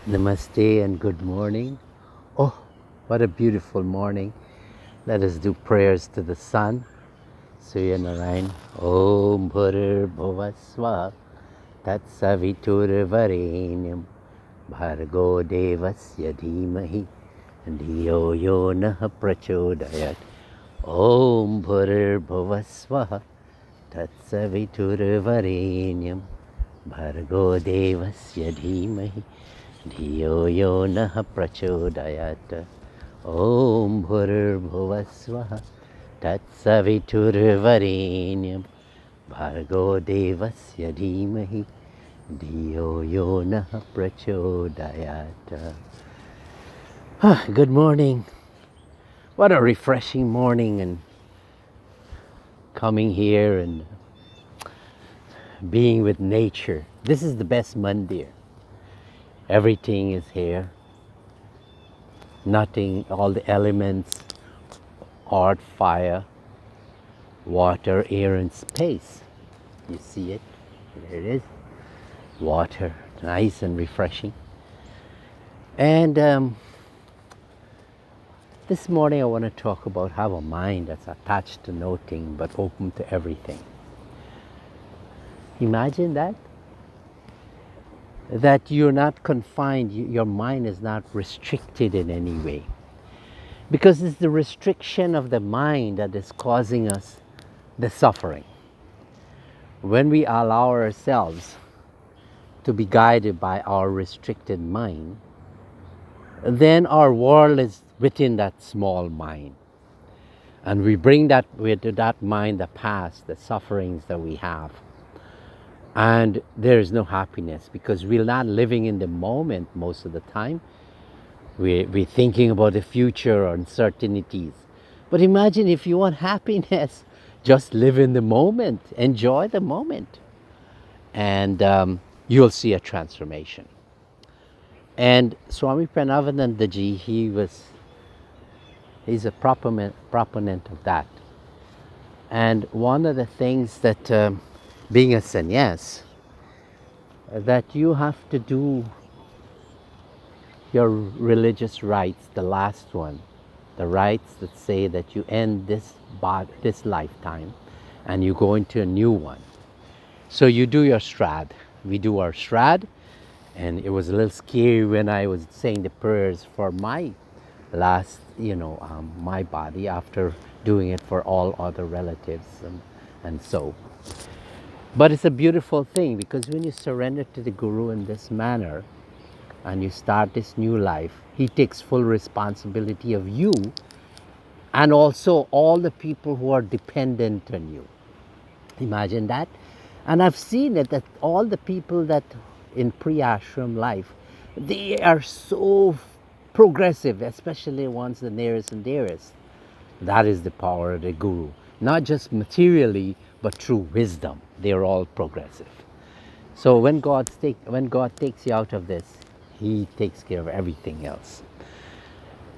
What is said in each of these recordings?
Namaste and good morning. Oh, what a beautiful morning. Let us do prayers to the sun. Surya Narayan. Om Bhurir Bhuvasva Tat Savitur Varenyam Bhargo Devasya Dhimahi Dhiyo Yo Nah Prachodayat. Om Bhurir Bhuvasva Tat Savitur Varenyam Bhargo Devasya Dhimahi Dhiyo Yo Nah Prachodayat. Om Bhurbhuva Swaha Tatsaviturvarenyam Bhargo Devasya Dhimahi Dhiyo Yo Nah Prachodayat. Good morning. What a refreshing morning, and coming here and being with nature. This is the best Mandir. Everything is here. Nothing, all the elements, earth, fire, water, air, and space. You see it? There it is. Water, nice and refreshing. And this morning I want to talk about how a mind that's attached to nothing but open to everything. Imagine that. That you're not confined, your mind is not restricted in any way. Because it's the restriction of the mind that is causing us the suffering. When we allow ourselves to be guided by our restricted mind, then our world is within that small mind. And we bring that with that mind the past, the sufferings that we have. And there is no happiness because we're not living in the moment most of the time. We're thinking about the future or uncertainties. But imagine if you want happiness, just live in the moment, enjoy the moment, and you'll see a transformation. And Swami Parameshanandaji, he's a proponent of that. And one of the things that, being a sannyas, that you have to do your religious rites, the last one, the rites that say that you end this lifetime and you go into a new one. So you do your Shrad. We do our Shrad, and it was a little scary when I was saying the prayers for my last, my body after doing it for all other relatives and so. But it's a beautiful thing because when you surrender to the Guru in this manner and you start this new life, he takes full responsibility of you and also all the people who are dependent on you. Imagine that. And I've seen it that all the people that in pre-ashram life, they are so progressive, especially ones the nearest and dearest. That is the power of the Guru. Not just materially, but through wisdom. They are all progressive. So when God takes you out of this, he takes care of everything else.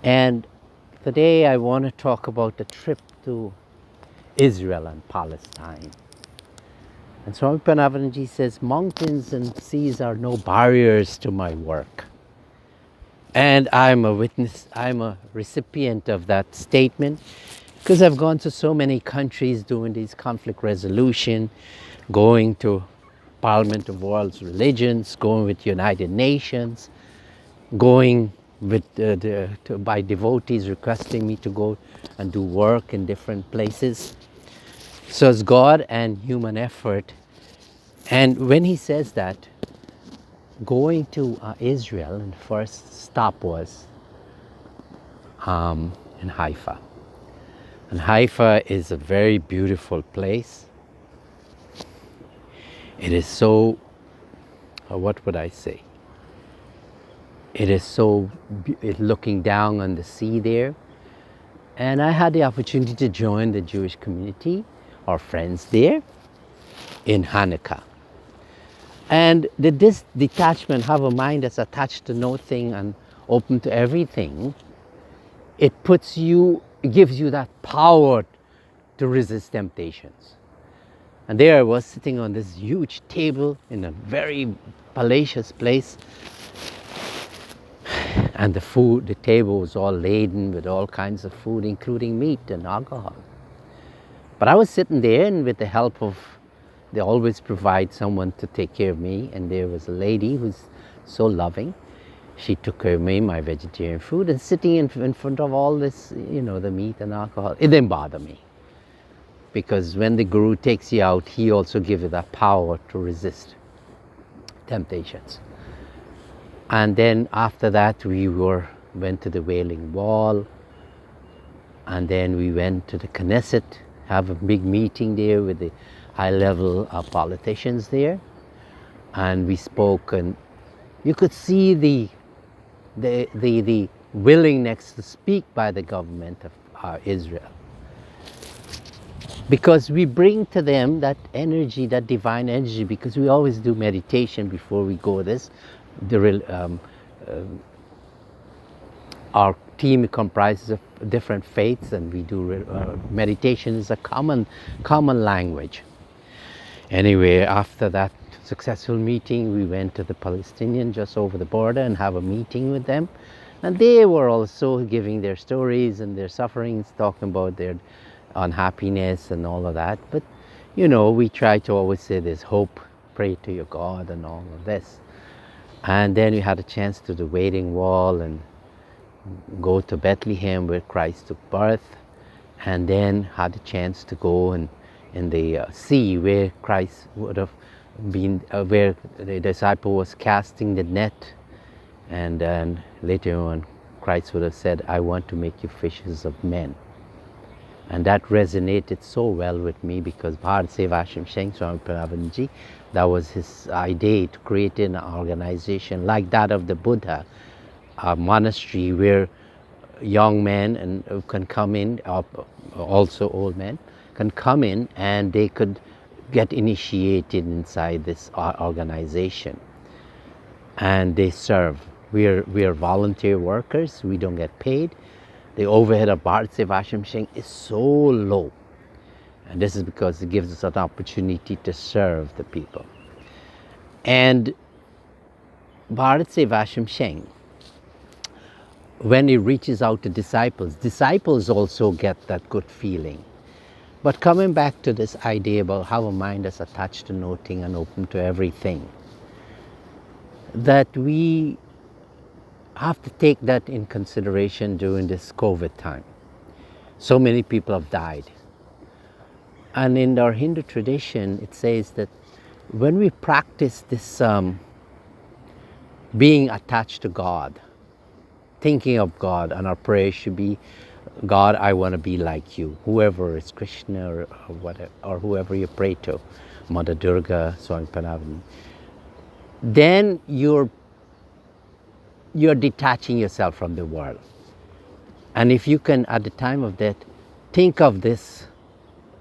And today I want to talk about the trip to Israel and Palestine. And Swami Parameshanandaji says, mountains and seas are no barriers to my work. And I'm a witness, I'm a recipient of that statement because I've gone to so many countries doing these conflict resolution, going to Parliament of World Religions, going with United Nations, going with by devotees requesting me to go and do work in different places. So it's God and human effort. And when he says that, going to Israel, and first stop was in Haifa. And Haifa is a very beautiful place. It is so, what would I say? It is so, looking down on the sea there. And I had the opportunity to join the Jewish community, our friends there, in Hanukkah. And this detachment, have a mind that's attached to nothing and open to everything, it gives you that power to resist temptations. And there I was sitting on this huge table in a very palatial place. And the food, the table was all laden with all kinds of food, including meat and alcohol. But I was sitting there, and with the help of, they always provide someone to take care of me, and there was a lady who's so loving. She took care of me, my vegetarian food, and sitting in front of all this, the meat and alcohol, it didn't bother me. Because when the Guru takes you out, he also gives you that power to resist temptations. And then after that, we went to the Wailing Wall, and then we went to the Knesset, have a big meeting there with the high-level politicians there, and we spoke, and you could see the willingness to speak by the government of Israel, because we bring to them that energy, that divine energy, because we always do meditation before we go this. Our team comprises of different faiths, and we do meditation is a common language. Anyway, after that successful meeting, we went to the Palestinian just over the border and have a meeting with them, and they were also giving their stories and their sufferings, talking about their unhappiness and all of that. But we try to always say there's hope, pray to your God and all of this. And then we had a chance to the Wailing Wall and go to Bethlehem where Christ took birth, and then had a chance to go in the sea where Christ would have been, where the disciple was casting the net, and then later on Christ would have said, I want to make you fishers of men. And that resonated so well with me, because Bharat Sevashtam Swami Parameshanandaji, that was his idea, to create an organization like that of the Buddha, a monastery where young men and can come in, also old men, can come in and they could get initiated inside this organization. And they serve. We are volunteer workers, we don't get paid. The overhead of Bharat Sevashtam is so low. And this is because it gives us an opportunity to serve the people. And Bharat Sevashtam, when it reaches out to disciples also get that good feeling. But coming back to this idea about how a mind is attached to nothing and open to everything, that we have to take that in consideration during this COVID time. So many people have died. And in our Hindu tradition, it says that when we practice this being attached to God, thinking of God, and our prayer should be, God, I want to be like you, whoever is Krishna or whatever, or whoever you pray to, Mother Durga, Swami Parameshanandaji, then you're detaching yourself from the world. And if you can, at the time of death, think of this,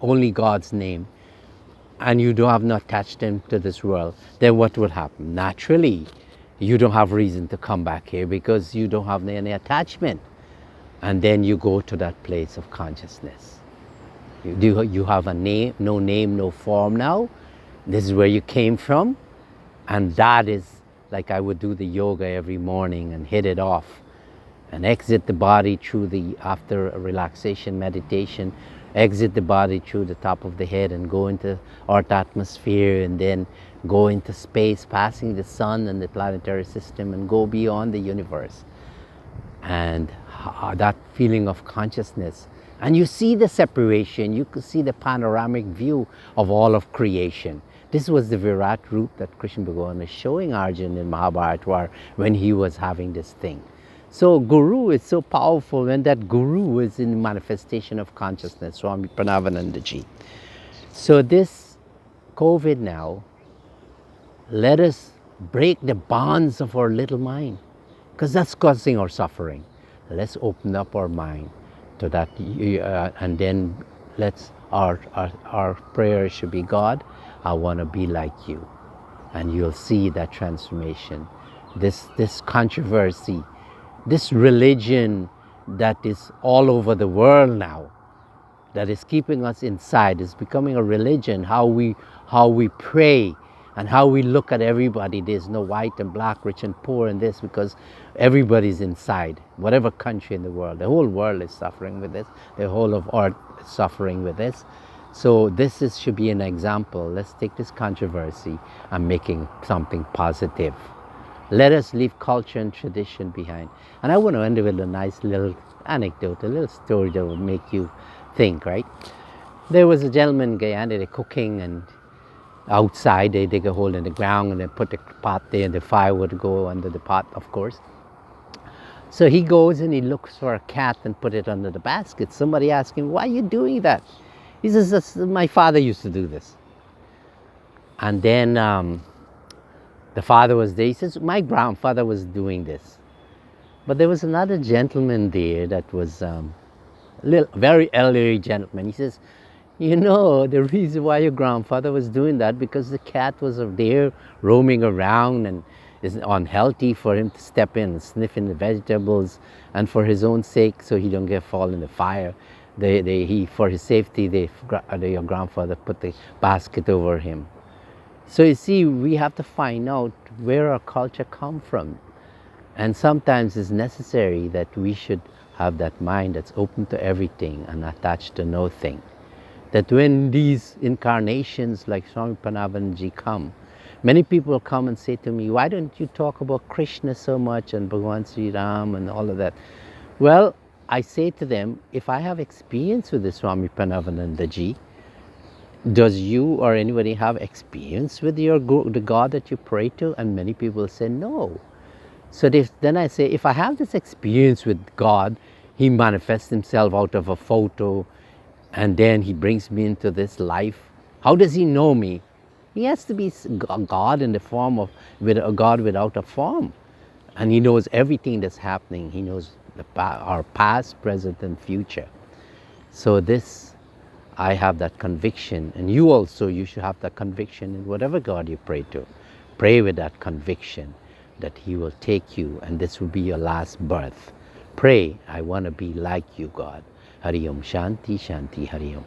only God's name, and you have not attached them to this world, then what will happen? Naturally, you don't have reason to come back here because you don't have any attachment. And then you go to that place of consciousness. You have a name, no form now. This is where you came from. And that is, like I would do the yoga every morning and hit it off and exit the body through after a relaxation meditation, exit the body through the top of the head and go into Earth atmosphere, and then go into space, passing the sun and the planetary system, and go beyond the universe. And that feeling of consciousness. And you see the separation, you could see the panoramic view of all of creation. This was the Virat roop that Krishna Bhagavan is showing Arjuna in Mahabharata when he was having this thing. So Guru is so powerful when that Guru is in manifestation of consciousness, Swami Parameshanandaji. So this COVID now, let us break the bonds of our little mind, because that's causing our suffering. Let's open up our mind to that, and then our prayer should be, God, I want to be like you. And you'll see that transformation. This controversy, this religion that is all over the world now, that is keeping us inside, is becoming a religion. How we pray, and how we look at everybody. There's no white and black, rich and poor in this, because everybody's inside, whatever country in the world. The whole world is suffering with this. The whole of earth is suffering with this. So should be an example. Let's take this controversy and making something positive. Let us leave culture and tradition behind. And I want to end with a nice little anecdote, a little story that will make you think, right? There was a gentleman in Guyana, they're cooking, and outside they dig a hole in the ground and they put the pot there, and the fire would go under the pot, of course. So he goes and he looks for a cat and put it under the basket. Somebody asked him, why are you doing that? He says, my father used to do this. And then the father was there. He says, my grandfather was doing this. But there was another gentleman there that was very elderly gentleman. He says, you know, the reason why your grandfather was doing that, because the cat was there roaming around and is unhealthy for him to step in and sniff in the vegetables, and for his own sake, so he don't get fall in the fire. For his safety, your grandfather put the basket over him. So you see, we have to find out where our culture comes from. And sometimes it's necessary that we should have that mind that's open to everything and attached to nothing. That when these incarnations like Swami Parameshanandaji come, many people come and say to me, why don't you talk about Krishna so much and Bhagavan Sri Ram and all of that? Well, I say to them, if I have experience with the Swami Parameshanandaji, does you or anybody have experience with the God that you pray to? And many people say no. So then I say, if I have this experience with God, He manifests Himself out of a photo, and then He brings me into this life. How does He know me? He has to be God in the form of a God without a form. And He knows everything that's happening. He knows our past, present, and future. So I have that conviction, and you should have that conviction in whatever God you pray to. Pray with that conviction that He will take you, and this will be your last birth. Pray, I want to be like you, God. Hari Om, Shanti, Shanti, Hari Om.